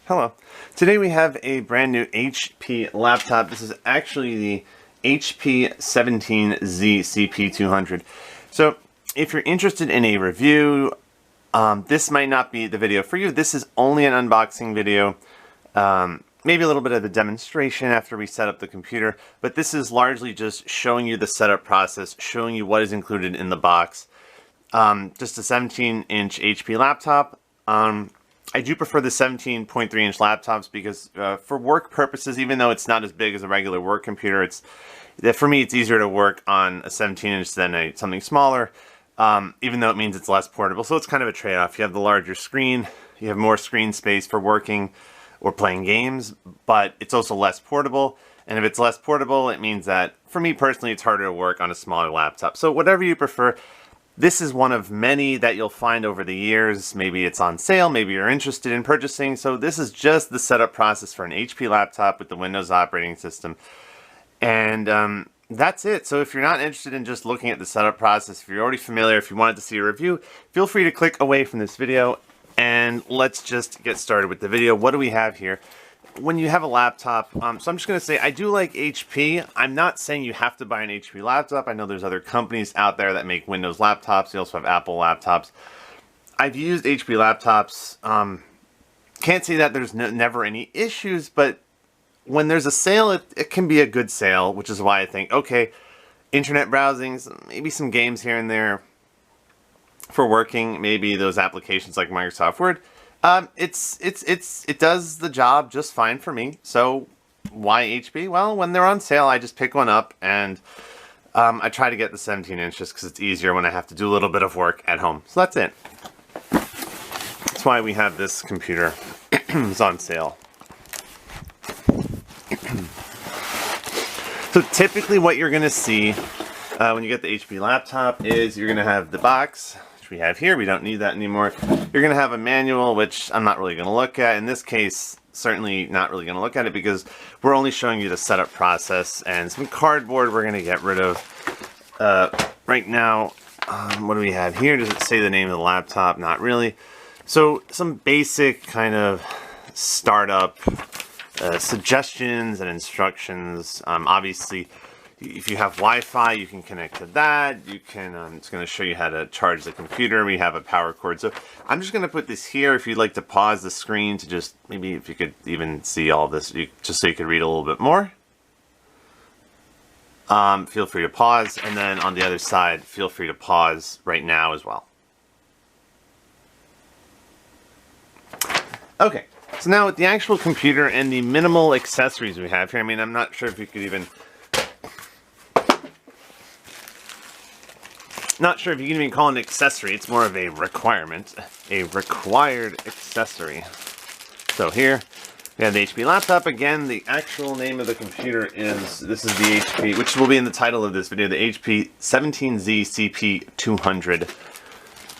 Hello. Today we have a brand new HP laptop. This is actually the HP 17z-cp200. So if you're interested in a review, this might not be the video for you. This is only an unboxing video. Maybe a little bit of a demonstration after we set up the computer, but this is largely just showing you the setup process, showing you what is included in the box. Just a 17-inch HP laptop. I do prefer the 17.3-inch laptops because for work purposes, even though it's not as big as a regular work computer, for me it's easier to work on a 17-inch than something smaller, even though it means it's less portable. So it's kind of a trade-off. You have the larger screen, you have more screen space for working or playing games, but it's also less portable. And if it's less portable, it means that, for me personally, it's harder to work on a smaller laptop. So whatever you prefer. This is one of many that you'll find over the years. Maybe it's on sale, maybe you're interested in purchasing. So this is just the setup process for an HP laptop with the Windows operating system. And that's it. So if you're not interested in just looking at the setup process, if you're already familiar, if you wanted to see a review, feel free to click away from this video and let's just get started with the video. What do we have here? When you have a laptop, so I'm just going to say I do like HP. I'm not saying you have to buy an HP laptop. I know there's other companies out there that make Windows laptops. They also have Apple laptops. I've used HP laptops. Can't say that there's never any issues, but when there's a sale, it can be a good sale, which is why I think, okay, internet browsing, maybe some games here and there for working, maybe those applications like Microsoft Word. It does the job just fine for me. So why HP? Well, when they're on sale, I just pick one up and I try to get the 17 inches because it's easier when I have to do a little bit of work at home. So that's it. That's why we have this computer. It's on sale. So typically what you're going to see when you get the HP laptop is you're going to have the box, which we have here. We don't need that anymore. You're going to have a manual, which I'm not really going to look at. In this case, certainly not really going to look at it because we're only showing you the setup process, and some cardboard we're going to get rid of. Right now, what do we have here? Does it say the name of the laptop? Not really. So some basic kind of startup suggestions and instructions. Obviously, if you have Wi-Fi, you can connect to that. You can. It's going to show you how to charge the computer. We have a power cord. So I'm just going to put this here. If you'd like to pause the screen to just maybe if you could even see all this, just so you could read a little bit more. Feel free to pause, and then on the other side, feel free to pause right now as well. Okay. So now with the actual computer and the minimal accessories we have here, I mean, I'm not sure if you could even. Not sure if you can even call it an accessory. It's more of a requirement. A required accessory. So here, we have the HP laptop. Again, the actual name of the computer is, this is the HP, which will be in the title of this video, the HP 17z-cp200.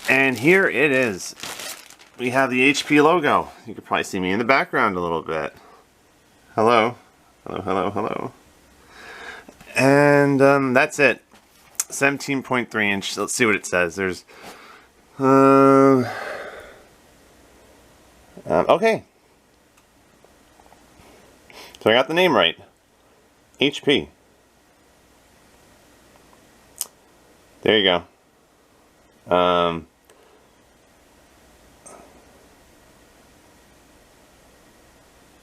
And here it is. We have the HP logo. You can probably see me in the background a little bit. Hello. Hello, hello, hello. And that's it. 17.3 inch. Let's see what it says. There's okay. So I got the name right. HP. There you go.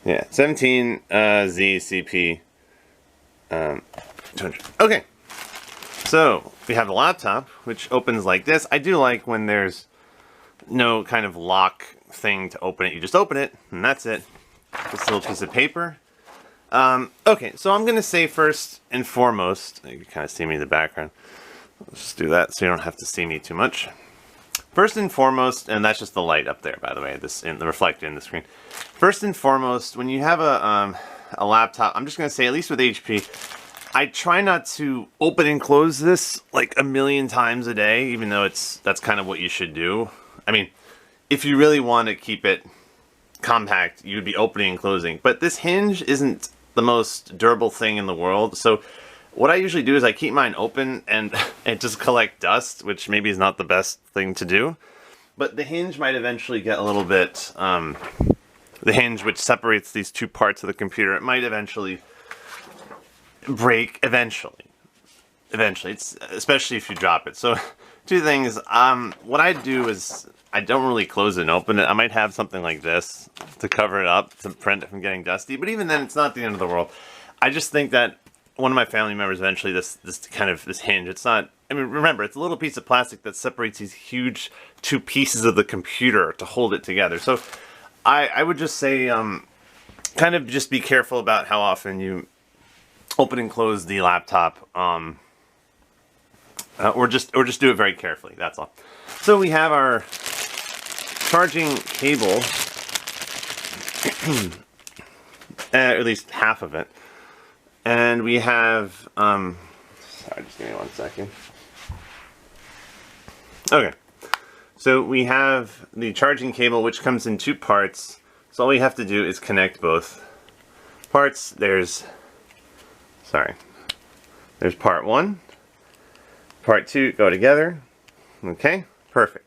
Yeah, 17z-cp 200. Okay. So, we have the laptop, which opens like this. I do like when there's no kind of lock thing to open it. You just open it, and that's it. This little piece of paper. Okay, so I'm going to say first and foremost, you can kind of see me in the background. Let's just do that so you don't have to see me too much. First and foremost, and that's just the light up there, by the way, reflected in the screen. First and foremost, when you have a laptop, I'm just going to say, at least with HP, I try not to open and close this like a million times a day, even though that's kind of what you should do. I mean, if you really want to keep it compact, you'd be opening and closing. But this hinge isn't the most durable thing in the world, so what I usually do is I keep mine open and just collect dust, which maybe is not the best thing to do. But the hinge might eventually get a little bit the hinge which separates these two parts of the computer. It might eventually break. Eventually, it's especially if you drop it. So, two things. What I do is I don't really close it and open it. I might have something like this to cover it up to prevent it from getting dusty. But even then, it's not the end of the world. I just think that one of my family members eventually this hinge. It's not. I mean, remember, it's a little piece of plastic that separates these huge two pieces of the computer to hold it together. So, I would just say, kind of just be careful about how often you open and close the laptop, or just do it very carefully. That's all. So we have our charging cable, at least half of it, and we have. Sorry, just give me 1 second. Okay, so we have the charging cable, which comes in two parts. So all we have to do is connect both parts. There's part 1, part 2 go together. Okay, perfect.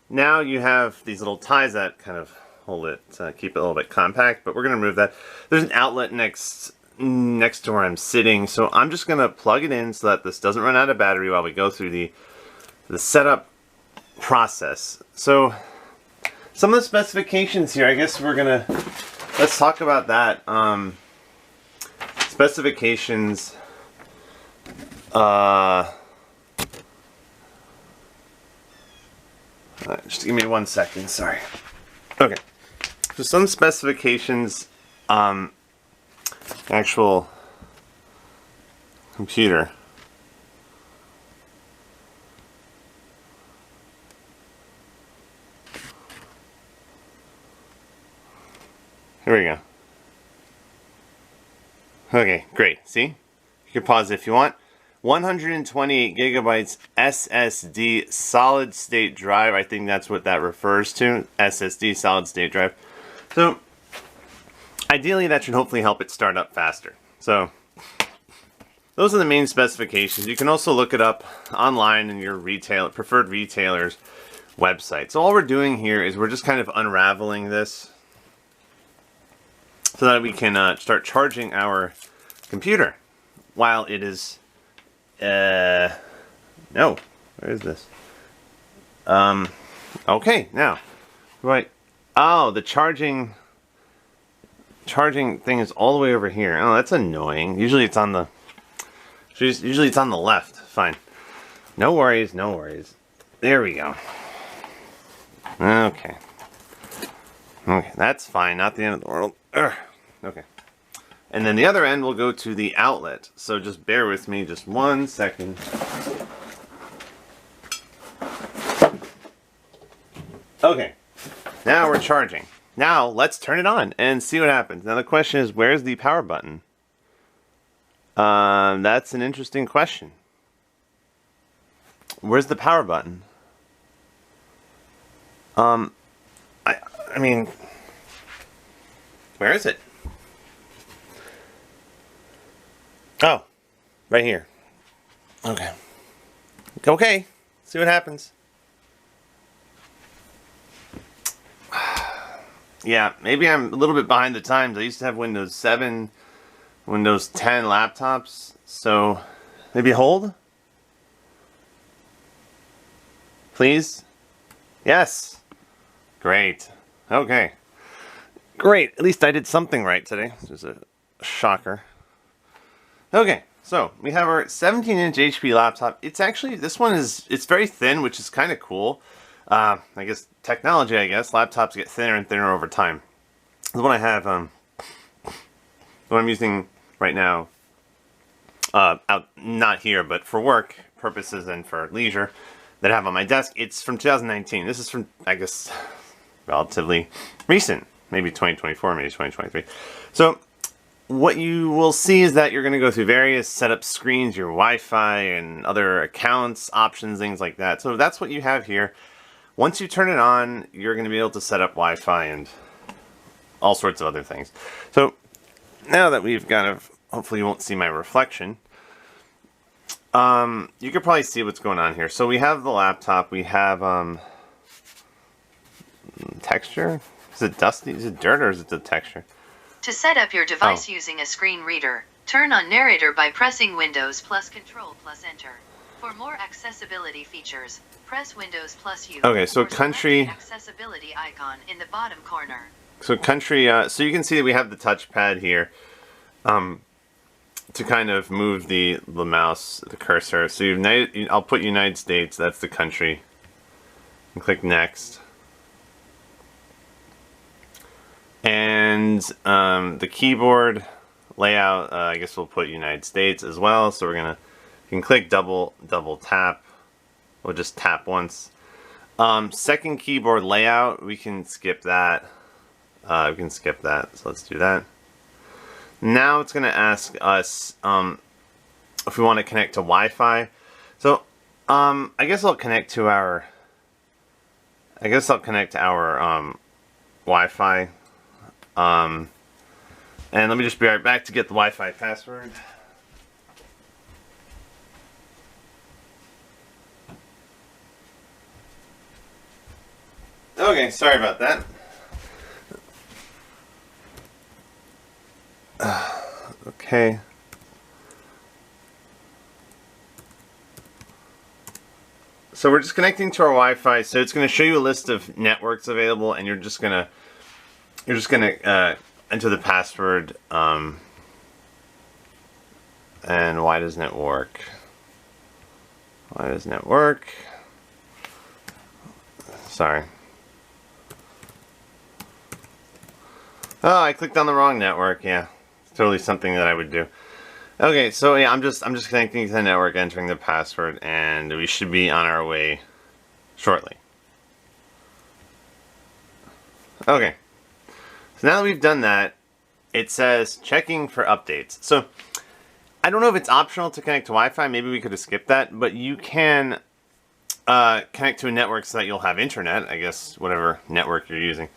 Now you have these little ties that kind of hold it, keep it a little bit compact, but we're going to remove that. There's an outlet next to where I'm sitting, so I'm just going to plug it in so that this doesn't run out of battery while we go through the setup process. So some of the specifications here, I guess let's talk about that. Specifications, just give me 1 second, sorry. Okay, so some specifications, actual computer. Here we go. Okay, great. See? You can pause if you want. 128 gigabytes SSD solid state drive. I think that's what that refers to. SSD solid state drive. So, ideally that should hopefully help it start up faster. So, those are the main specifications. You can also look it up online in your preferred retailer's website. So all we're doing here is we're just kind of unraveling this so that we can start charging our computer while it is, no, where is this? Okay, now, right, oh, the charging thing is all the way over here. Oh, that's annoying. Usually it's on the left. Fine. No worries, no worries. There we go. Okay. Okay, that's fine. Not the end of the world. Urgh. Okay. And then the other end will go to the outlet. So just bear with me just 1 second. Okay. Now we're charging. Now let's turn it on and see what happens. Now the question is, where's the power button? That's an interesting question. Where's the power button? I mean, where is it? Oh, right here. Okay. Okay, see what happens. Yeah, maybe I'm a little bit behind the times. I used to have Windows 7, Windows 10 laptops, so maybe hold? Please? Yes. Great. Okay. Great. At least I did something right today. This is a shocker. Okay, so we have our 17-inch HP laptop. It's actually, it's very thin, which is kind of cool. I guess technology, laptops get thinner and thinner over time. The one I have, the one I'm using right now, out, not here, but for work purposes and for leisure, that I have on my desk, it's from 2019. This is from, I guess, relatively recent, maybe 2024, maybe 2023. So what you will see is that you're going to go through various setup screens, your Wi-Fi and other accounts, options, things like that. So that's what you have here. Once you turn it on, you're going to be able to set up Wi-Fi and all sorts of other things. So now that we've hopefully you won't see my reflection. You can probably see what's going on here. So we have the laptop, we have texture. Is it dusty? Is it dirt or is it the texture? To set up your device using a screen reader, turn on narrator by pressing Windows plus Control plus Enter. For more accessibility features, press Windows plus U. Okay, so country accessibility icon in the bottom corner. So country, so you can see that we have the touchpad here to kind of move the mouse, the cursor. So I'll put United States, that's the country, and click next. And the keyboard layout, I guess we'll put United States as well. So you can click double tap. We'll just tap once. Second keyboard layout, we can skip that. So let's do that. Now it's going to ask us if we want to connect to Wi-Fi. So I guess I'll connect to our Wi-Fi. And let me just be right back to get the Wi-Fi password. Okay, sorry about that. Okay. So we're just connecting to our Wi-Fi. So it's going to show you a list of networks available, and you're just gonna enter the password. And why doesn't it work? Why doesn't it work? Sorry. Oh, I clicked on the wrong network. Yeah, it's totally something that I would do. Okay, so yeah, I'm just connecting to the network, entering the password, and we should be on our way shortly. Okay, so now that we've done that, it says checking for updates. So I don't know if it's optional to connect to Wi-Fi. Maybe we could have skipped that, but you can connect to a network so that you'll have internet. I guess whatever network you're using,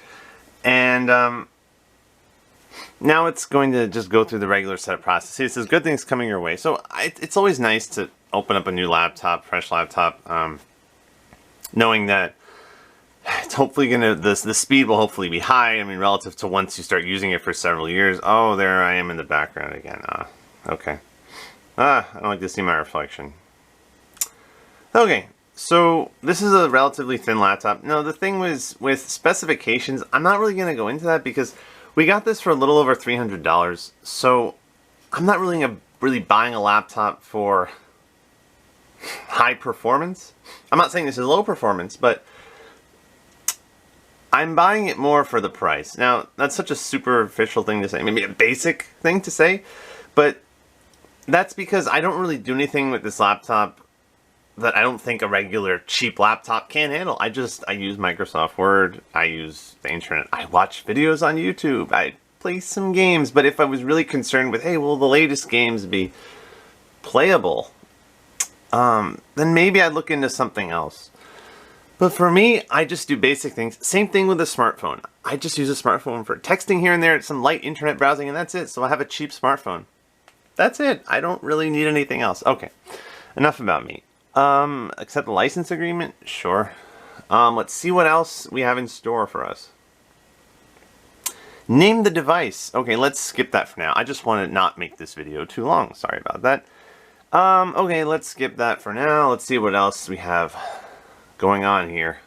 and now it's going to just go through the regular setup process. See, it says good things coming your way. So it's always nice to open up a new laptop, fresh laptop, knowing that it's hopefully going to, the speed will hopefully be high. I mean, relative to once you start using it for several years. Oh, there I am in the background again. Okay. I don't like to see my reflection. Okay, so this is a relatively thin laptop. Now, the thing was with specifications, I'm not really going to go into that because we got this for a little over $300, so I'm not really buying a laptop for high performance. I'm not saying this is low performance, but I'm buying it more for the price. Now, that's such a superficial thing to say, maybe a basic thing to say, but that's because I don't really do anything with this laptop that I don't think a regular cheap laptop can handle. I use Microsoft Word, I use the internet, I watch videos on YouTube, I play some games, but if I was really concerned with, hey, will the latest games be playable, then maybe I'd look into something else. But for me, I just do basic things. Same thing with a smartphone. I just use a smartphone for texting here and there, some light internet browsing, and that's it. So I have a cheap smartphone. That's it. I don't really need anything else. Okay, enough about me. Accept the license agreement? Sure. Let's see what else we have in store for us. Name the device. Okay, let's skip that for now. I just want to not make this video too long. Sorry about that. Okay, let's skip that for now. Let's see what else we have going on here.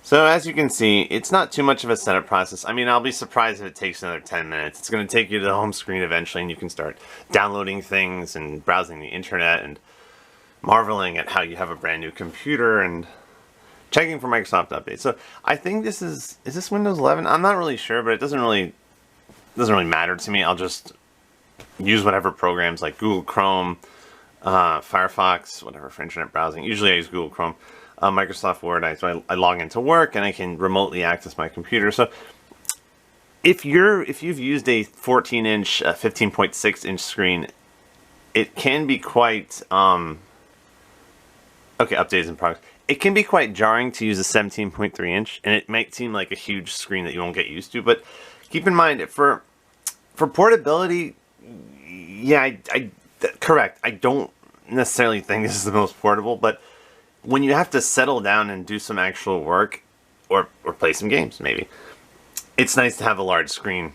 So as you can see, it's not too much of a setup process. I mean, I'll be surprised if it takes another 10 minutes. It's going to take you to the home screen eventually, and you can start downloading things and browsing the internet and marveling at how you have a brand new computer and checking for Microsoft updates. So I think this is this Windows 11? I'm not really sure, but it doesn't really matter to me. I'll just use whatever programs like Google Chrome, Firefox, whatever for internet browsing. Usually I use Google Chrome. Microsoft Word, so I log into work and I can remotely access my computer. So if you've used a 14-inch, 15.6-inch screen, it can be quite okay. Updates in progress. It can be quite jarring to use a 17.3-inch, and it might seem like a huge screen that you won't get used to. But keep in mind for portability, yeah, correct. I don't necessarily think this is the most portable, but when you have to settle down and do some actual work, or play some games maybe. It's nice to have a large screen.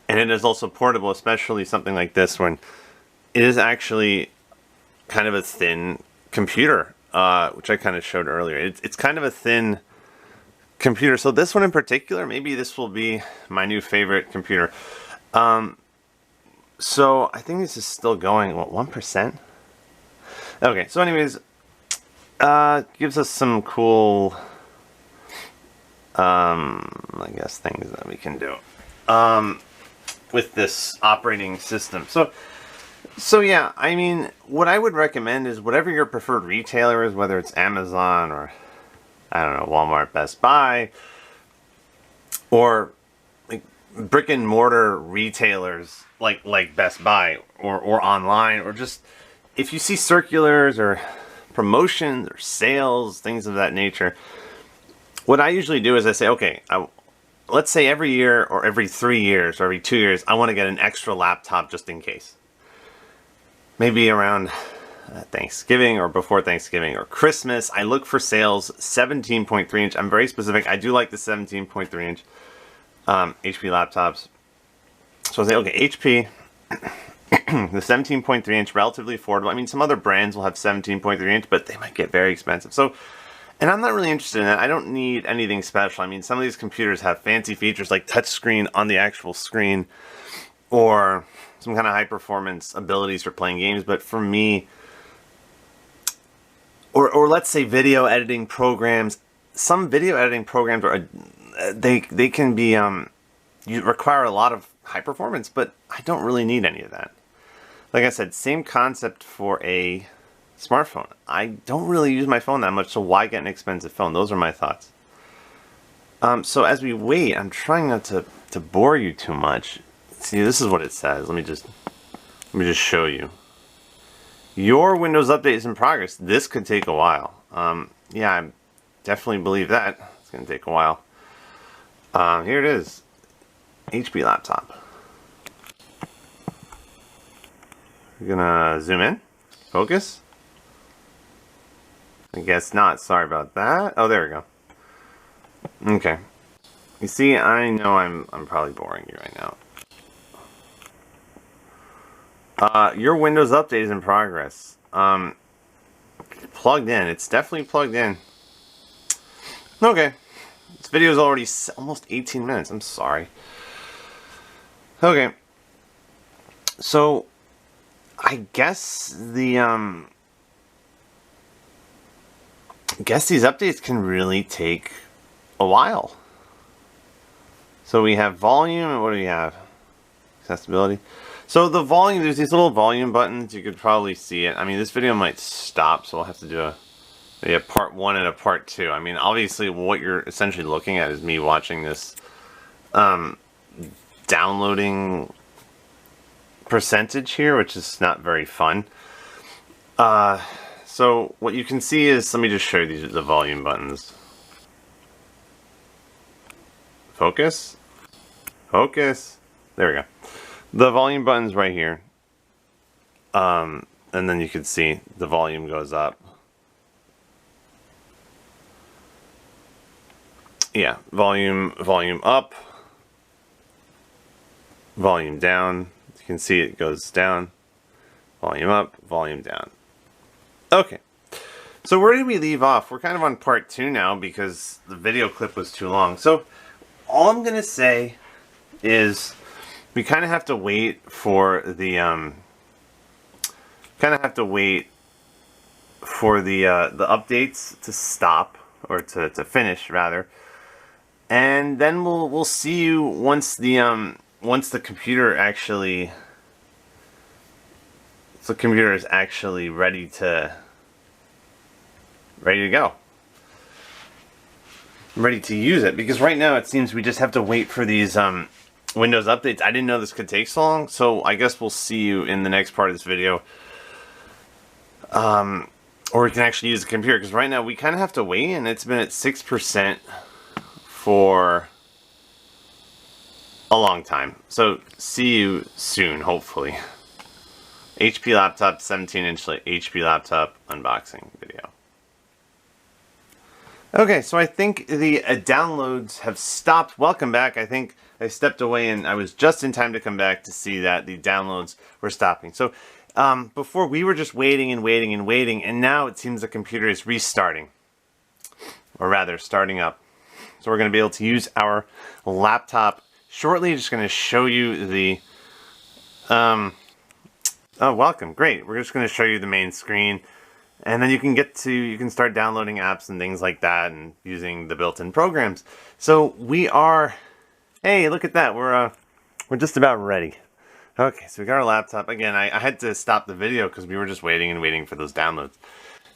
And it is also portable, especially something like this when it is actually kind of a thin computer, which I kind of showed earlier. It's kind of a thin computer. So this one in particular, maybe this will be my new favorite computer. So I think this is still going, what, 1%? Okay, so anyways, gives us some cool, I guess, things that we can do with this operating system. So yeah, I mean, what I would recommend is whatever your preferred retailer is, whether it's Amazon or, I don't know, Walmart, Best Buy, or like brick and mortar retailers like Best Buy or online, or just if you see circulars or promotions or sales, things of that nature, what I usually do is I say, okay, let's say every year or every 3 years or every 2 years, I want to get an extra laptop just in case. Maybe around Thanksgiving or before Thanksgiving or Christmas, I look for sales, 17.3 inch. I'm very specific. I do like the 17.3 inch HP laptops. So I say, okay, HP, the 17.3 inch, relatively affordable. I mean, some other brands will have 17.3 inch, but they might get very expensive. So, and I'm not really interested in that. I don't need anything special. I mean, some of these computers have fancy features like touchscreen on the actual screen, or some kind of high performance abilities for playing games. But for me, or let's say video editing programs, some video editing programs are, they can be, you require a lot of high performance, but I don't really need any of that. Like I said, same concept for a smartphone. I don't really use my phone that much, so why get an expensive phone? Those are my thoughts. So as we wait, I'm trying not to bore you too much. See, this is what it says. Let me just show you. Your Windows update is in progress. This could take a while. Yeah, I definitely believe that. It's going to take a while. Here it is. HP laptop. We're gonna zoom in. Focus. I guess not. Sorry about that. Oh, there we go. Okay. You see, I know I'm probably boring you right now. Your Windows update is in progress. Plugged in. It's definitely plugged in. Okay. This video is already almost 18 minutes. I'm sorry. Okay. So, I guess the, I guess these updates can really take a while. So we have volume, and what do we have? Accessibility. So the volume, there's these little volume buttons. You could probably see it. I mean, this video might stop, so we'll have to do a part 1 and a part 2. I mean, obviously what you're essentially looking at is me watching this downloading percentage here, which is not very fun. So what you can see is, let me just show you the volume buttons. Focus. Focus. There we go. The volume button's right here. And then you can see the volume goes up. Yeah, volume up, volume down. You can see it goes down, volume up, volume down. Okay, so where did we leave off? We're kind of on part 2 now because the video clip was too long. So all I'm gonna say is we kind of have to wait for the the updates to stop, or to finish rather. And then we'll see you once the computer actually, the computer is actually ready to go, ready to use it. Because right now it seems we just have to wait for these Windows updates. I didn't know this could take so long, so I guess we'll see you in the next part of this video. Or we can actually use the computer, because right now we kind of have to wait, and it's been at 6%. For a long time. So see you soon, hopefully. HP laptop, 17-inch HP laptop unboxing video. Okay, so I think the downloads have stopped. Welcome back. I think I stepped away and I was just in time to come back to see that the downloads were stopping. So before we were just waiting and waiting and waiting, and now it seems the computer is restarting. Or rather, starting up. So we're going to be able to use our laptop shortly. Just going to show you the... oh, welcome. Great. We're just going to show you the main screen. And then you can start downloading apps and things like that and using the built-in programs. So we are, hey, look at that. We're just about ready. Okay, so we got our laptop. Again, I had to stop the video because we were just waiting and waiting for those downloads.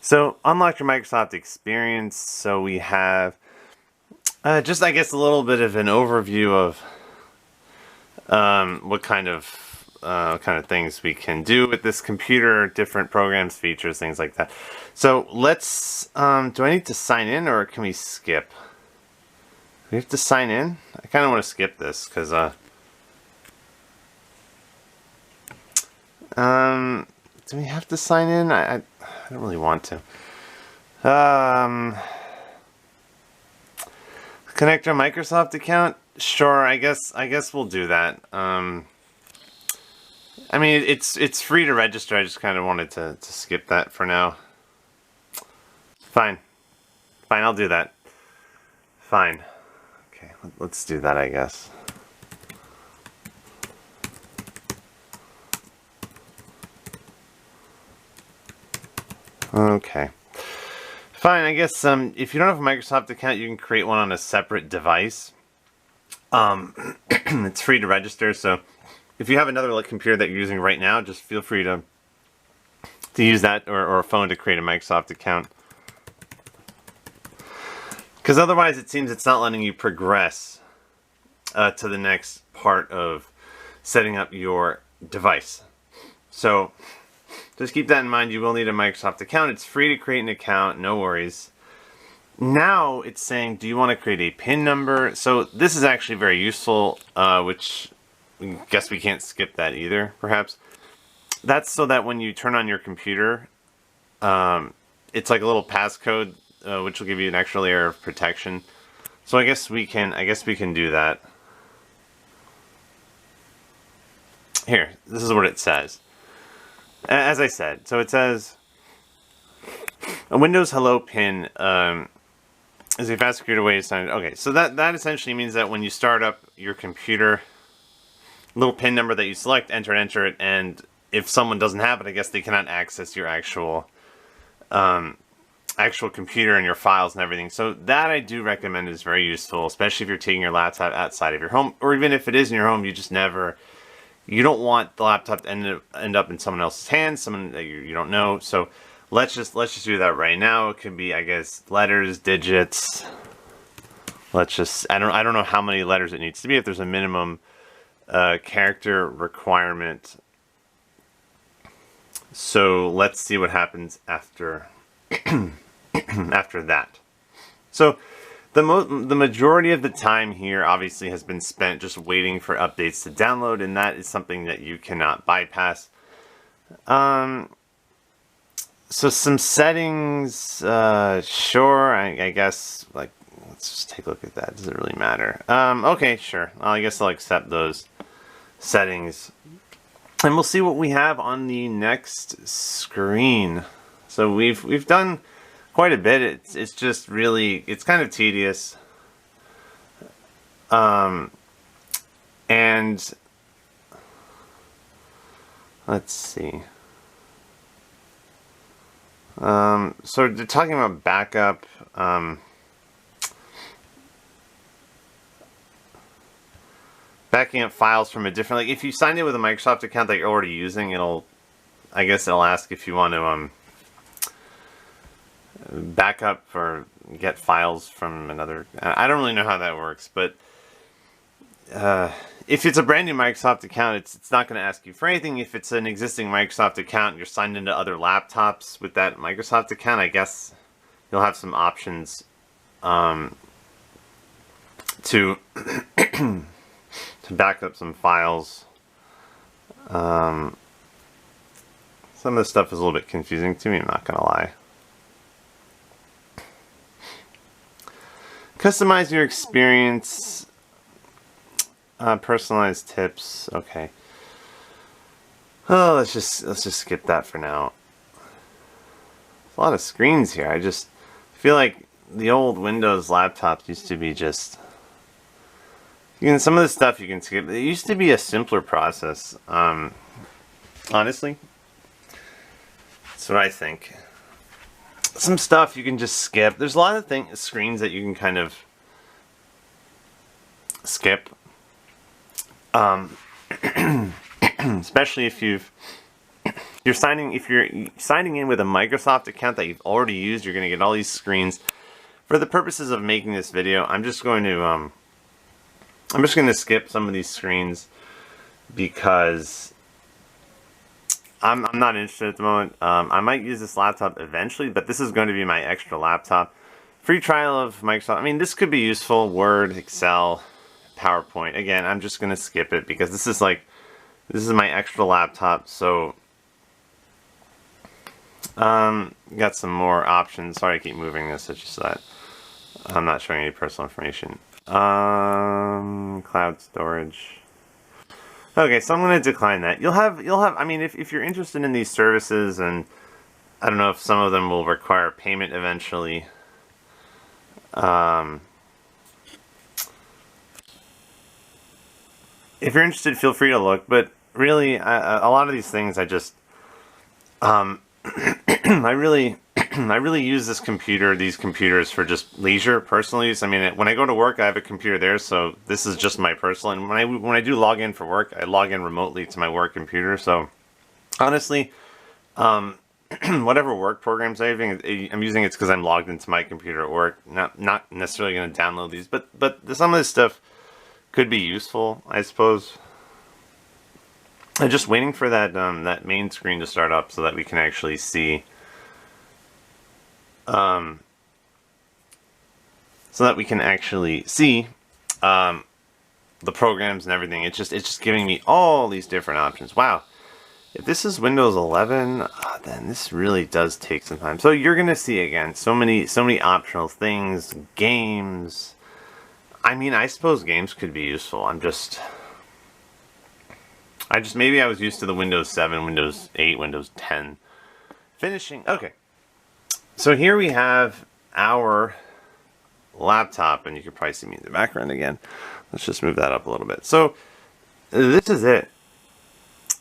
So unlock your Microsoft experience. So we have just, I guess, a little bit of an overview of what kind of things we can do with this computer, different programs, features, things like that. So let's, do I need to sign in or can we skip? Do we have to sign in? I kind of want to skip this because, do we have to sign in? I don't really want to. Connect our Microsoft account? Sure, I guess we'll do that. I mean, it's free to register. I just kind of wanted to skip that for now. Fine. Fine, I'll do that. Fine. Okay, let's do that, I guess. Okay. Fine, I guess if you don't have a Microsoft account, you can create one on a separate device. It's free to register, so if you have another computer that you're using right now, just feel free to use that or a phone to create a Microsoft account. Because otherwise it seems it's not letting you progress to the next part of setting up your device. So just keep that in mind. You will need a Microsoft account. It's free to create an account, no worries. Now it's saying, do you want to create a PIN number? So this is actually very useful, which I guess we can't skip that either, perhaps. That's so that when you turn on your computer, it's like a little passcode, which will give you an extra layer of protection. So I guess we can do that. Here, this is what it says. As I said, so it says a Windows Hello PIN is a fast secure way to sign it. Okay, so that essentially means that when you start up your computer, little PIN number that you select, enter it, and if someone doesn't have it, I guess they cannot access your actual computer and your files and everything. So that I do recommend is very useful, especially if you're taking your laptop outside of your home, or even if it is in your home, you don't want the laptop to end up in someone else's hands, someone that you don't know. So let's just do that right now. It could be, I guess, letters, digits. I don't know how many letters it needs to be, if there's a minimum character requirement. So let's see what happens after after that. So the majority of the time here obviously has been spent just waiting for updates to download, and that is something that you cannot bypass. So some settings, sure, I guess, like, let's just take a look at that. Does it really matter? Okay, sure. I guess I'll accept those settings. And we'll see what we have on the next screen. So we've done quite a bit. It's just really, it's kind of tedious. And let's see. So they're talking about backup. Backing up files from a different, like if you signed in with a Microsoft account that you're already using, I guess it'll ask if you want to back up or get files from another. I don't really know how that works, but if it's a brand new Microsoft account, it's not going to ask you for anything. If it's an existing Microsoft account and you're signed into other laptops with that Microsoft account, I guess you'll have some options to to back up some files. Some of the stuff is a little bit confusing to me, I'm not gonna lie. Customize your experience. Personalized tips. Okay. Oh, let's just skip that for now. There's a lot of screens here. I just feel like the old Windows laptops used to be just. Some of the stuff you can skip. It used to be a simpler process. Honestly, that's what I think. Some stuff you can just skip. There's a lot of screens that you can kind of skip. Especially if you're signing in with a Microsoft account that you've already used, you're going to get all these screens. For the purposes of making this video, I'm just going to skip some of these screens because I'm not interested at the moment. I might use this laptop eventually, but this is going to be my extra laptop. Free trial of Microsoft. I mean, this could be useful. Word, Excel, PowerPoint. Again, I'm just going to skip it because this is my extra laptop. So, got some more options. Sorry I keep moving this. It's just that I'm not showing any personal information. Cloud storage. Okay, so I'm going to decline that. You'll have, I mean, if you're interested in these services, and I don't know if some of them will require payment eventually. If you're interested, feel free to look, but really, a lot of these things, I just, I really use these computers for just leisure, personal use. I mean, when I go to work, I have a computer there, so this is just my personal. And when I do log in for work, I log in remotely to my work computer. So, honestly, whatever work programs I'm using, it's because I'm logged into my computer at work. Not necessarily going to download these, but some of this stuff could be useful, I suppose. I'm just waiting for that main screen to start up so that we can actually see. The programs and everything. It's just giving me all these different options. Wow. If this is Windows 11, then this really does take some time. So you're gonna see again so many optional things, games. I mean, I suppose games could be useful. Maybe I was used to the Windows 7, Windows 8, Windows 10. Finishing. Okay. So here we have our laptop, and you can probably see me in the background again. Let's just move that up a little bit. So this is it.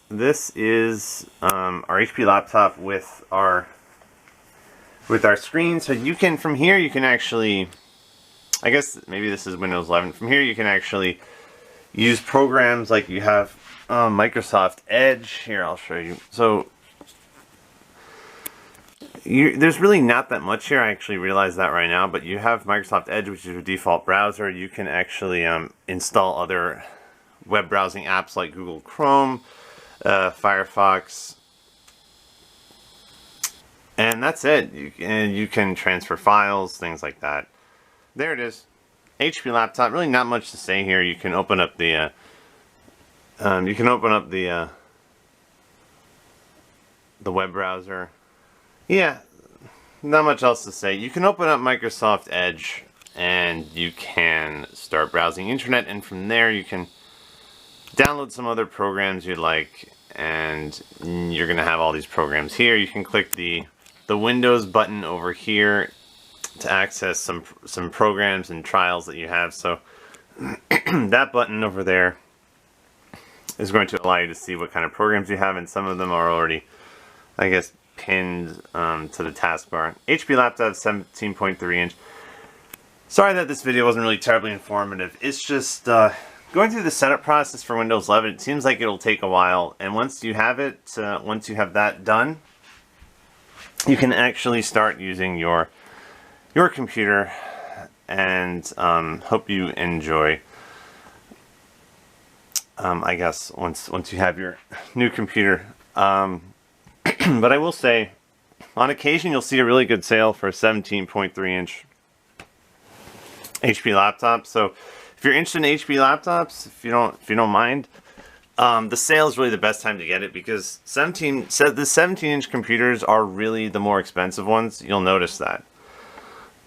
This is our HP laptop with our screen. So you can, from here, you can actually, I guess maybe this is Windows 11. From here, you can actually use programs like you have Microsoft Edge. Here, I'll show you. So there's really not that much here. I actually realize that right now, but you have Microsoft Edge, which is your default browser. You can actually install other web browsing apps like Google Chrome, Firefox, and that's it. You can transfer files, things like that. There it is. HP laptop. Really not much to say here. You can open up the web browser. Yeah, not much else to say. You can open up Microsoft Edge and you can start browsing internet, and from there you can download some other programs you like, and you're gonna have all these programs here. You can click the Windows button over here to access some programs and trials that you have. So that button over there is going to allow you to see what kind of programs you have, and some of them are already, I guess, pinned to the taskbar. HP laptop, 17.3 inch. Sorry that this video wasn't really terribly informative. It's just going through the setup process for Windows 11. It seems like it'll take a while, and once you have that done, you can actually start using your computer, and hope you enjoy. I guess once you have your new computer. But I will say, on occasion you'll see a really good sale for a 17.3 inch HP laptop. So if you're interested in HP laptops, if you don't mind, the sale is really the best time to get it, because the 17 inch computers are really the more expensive ones. You'll notice that.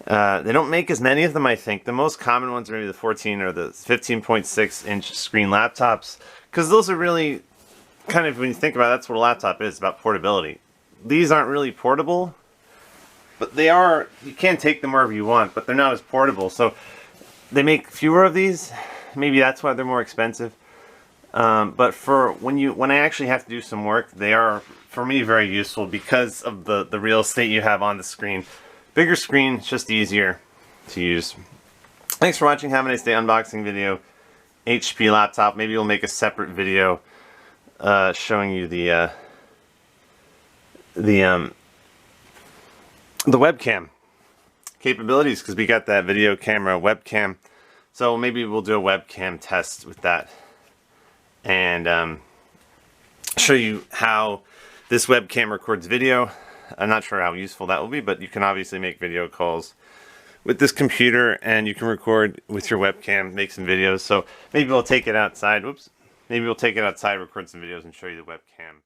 They don't make as many of them, I think. The most common ones are maybe the 14 or the 15.6 inch screen laptops, because those are really kind of, when you think about it, that's what a laptop is, about portability. These aren't really portable, but they are, you can take them wherever you want, but they're not as portable. So they make fewer of these. Maybe that's why they're more expensive. But for when I actually have to do some work, they are, for me, very useful because of the real estate you have on the screen. Bigger screen, it's just easier to use. Thanks for watching. Have a nice day. Unboxing video. HP laptop. Maybe we'll make a separate video showing you the webcam capabilities, because we got that video camera webcam. So maybe we'll do a webcam test with that and show you how this webcam records video. I'm not sure how useful that will be, but you can obviously make video calls with this computer, and you can record with your webcam, make some videos. So maybe we'll take it outside. Whoops. Maybe we'll take it outside, record some videos, and show you the webcam.